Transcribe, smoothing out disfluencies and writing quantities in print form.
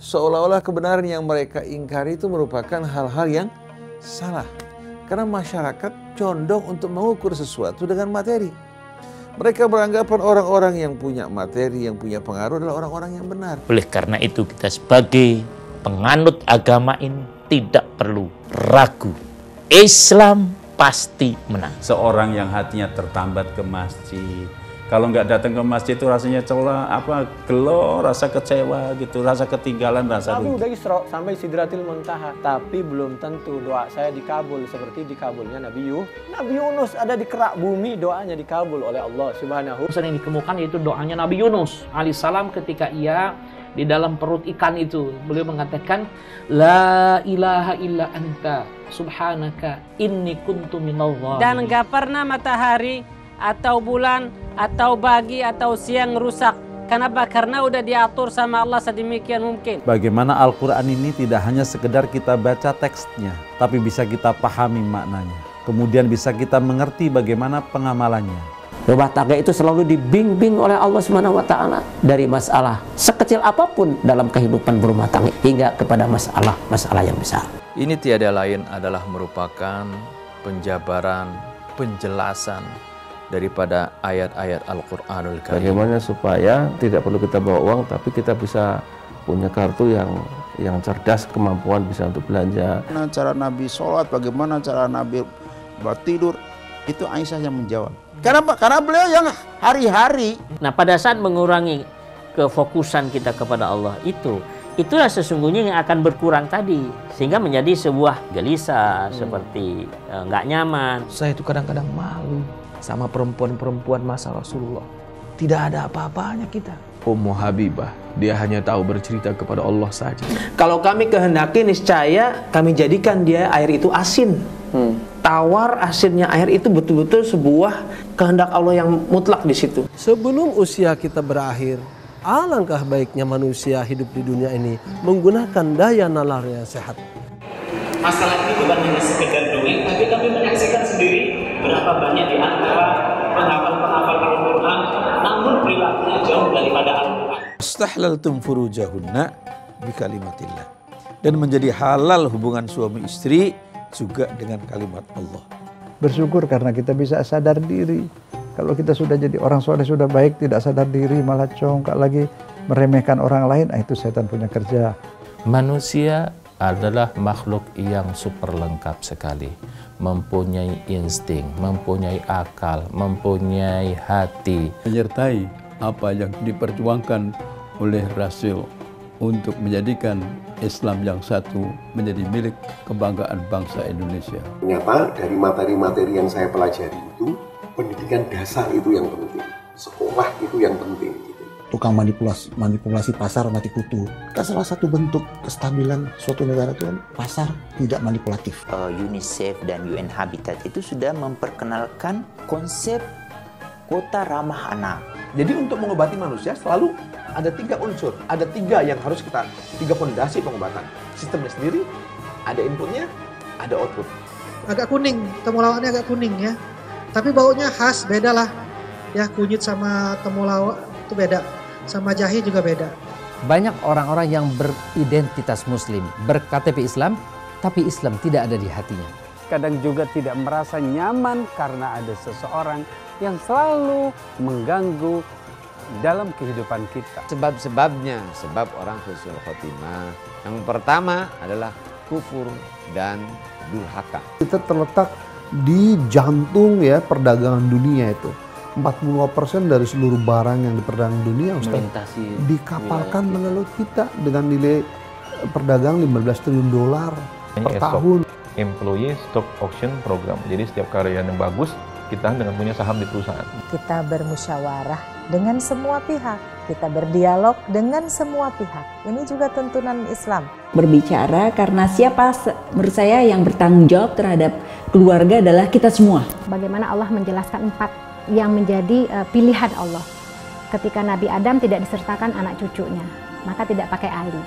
seolah-olah kebenaran yang mereka ingkari itu merupakan hal-hal yang salah. Karena masyarakat condong untuk mengukur sesuatu dengan materi. Mereka beranggapan orang-orang yang punya materi, yang punya pengaruh adalah orang-orang yang benar. Oleh karena itu kita sebagai penganut agama ini tidak perlu ragu. Islam pasti menang. Seorang yang hatinya tertambat ke masjid, kalau nggak datang ke masjid itu rasanya gelo, rasa kecewa gitu, rasa ketinggalan, rasa Aku udah Isra sampai Sidratil Muntaha, tapi belum tentu doa saya dikabul seperti dikabulnya Nabi Yunus. Ada di kerak bumi, doanya dikabul oleh Allah Subhanahu. Yang dikemukakan yaitu doanya Nabi Yunus alaihissalam ketika ia di dalam perut ikan itu. Beliau mengatakan, La ilaha illa anta subhanaka inni kuntu minadh dhalimin. Dan gak pernah matahari atau bulan atau pagi atau siang rusak. Kenapa? Karena udah diatur sama Allah sedemikian mungkin. Bagaimana Al-Quran ini tidak hanya sekedar kita baca teksnya, tapi bisa kita pahami maknanya. Kemudian bisa kita mengerti bagaimana pengamalannya. Rumah tangga itu selalu dibimbing oleh Allah SWT dari masalah sekecil apapun dalam kehidupan berumah tangga hingga kepada masalah yang besar. Ini tiada lain adalah merupakan penjabaran, penjelasan daripada ayat-ayat Al-Quranul Karim. Bagaimana supaya tidak perlu kita bawa uang, tapi kita bisa punya kartu yang cerdas, kemampuan bisa untuk belanja. Bagaimana cara Nabi sholat, bagaimana cara Nabi buat tidur, itu Aisyah yang menjawab. Kenapa? Karena beliau yang hari-hari. Nah, pada saat mengurangi kefokusan kita kepada Allah itulah sesungguhnya yang akan berkurang tadi, sehingga menjadi sebuah gelisah, seperti nggak nyaman. Saya itu kadang-kadang malu sama perempuan-perempuan masa Rasulullah. Tidak ada apa-apanya kita. Ummu Habibah, dia hanya tahu bercerita kepada Allah saja. Kalau kami kehendaki, niscaya kami jadikan dia air itu asin. Tawar asinnya air itu betul-betul sebuah kehendak Allah yang mutlak di situ. Sebelum usia kita berakhir, alangkah baiknya manusia hidup di dunia ini menggunakan daya nalar yang sehat. Masalah ini bukan hanya sekedar dongeng, tapi kami menyaksikan sendiri berapa banyak di antara penghafal Al-Quran, namun perilakunya jauh daripada Al-Quran. Istahlaltum furujahunna bikalimatillah. Dan menjadi halal hubungan suami istri juga dengan kalimat Allah. Bersyukur karena kita bisa sadar diri. Kalau kita sudah jadi orang soleh, sudah baik, tidak sadar diri, malah congkak lagi, meremehkan orang lain, itu setan punya kerja. Manusia adalah makhluk yang super lengkap sekali. Mempunyai insting, mempunyai akal, mempunyai hati. Menyertai apa yang diperjuangkan oleh Rasul untuk menjadikan Islam yang satu menjadi milik kebanggaan bangsa Indonesia. Ternyata dari materi-materi yang saya pelajari itu, pendidikan dasar itu yang penting, sekolah itu yang penting. Tukang manipulasi pasar mati kutu. Kan salah satu bentuk kestabilan suatu negara itu kan pasar tidak manipulatif. UNICEF dan UN Habitat itu sudah memperkenalkan konsep kota ramah anak. Jadi untuk mengobati manusia selalu ada 3 unsur, ada 3 yang harus kita, 3 fondasi pengobatan. Sistemnya sendiri, ada inputnya, ada output. Agak kuning, temulawaknya agak kuning ya. Tapi baunya khas, beda lah. Ya, kunyit sama temulawak itu beda. Sama jahe juga beda. Banyak orang-orang yang beridentitas muslim, berKTP Islam, tapi Islam tidak ada di hatinya. Kadang juga tidak merasa nyaman karena ada seseorang yang selalu mengganggu dalam kehidupan kita. Sebab-sebabnya, sebab orang husnul khotimah. Yang pertama adalah kufur dan durhaka. Kita terletak di jantung ya perdagangan dunia itu. 45% dari seluruh barang yang diperdagangkan dunia dikapalkan dengan laut kita dengan nilai perdagangan 15 triliun dolar per tahun. Employee Stock Auction Program. Jadi setiap karyawan yang bagus, kita dengan punya saham di perusahaan. Kita bermusyawarah dengan semua pihak. Kita berdialog dengan semua pihak. Ini juga tuntunan Islam. Berbicara karena siapa menurut saya yang bertanggung jawab terhadap keluarga adalah kita semua. Bagaimana Allah menjelaskan 4 yang menjadi pilihan Allah. Ketika Nabi Adam tidak disertakan anak cucunya, maka tidak pakai ali.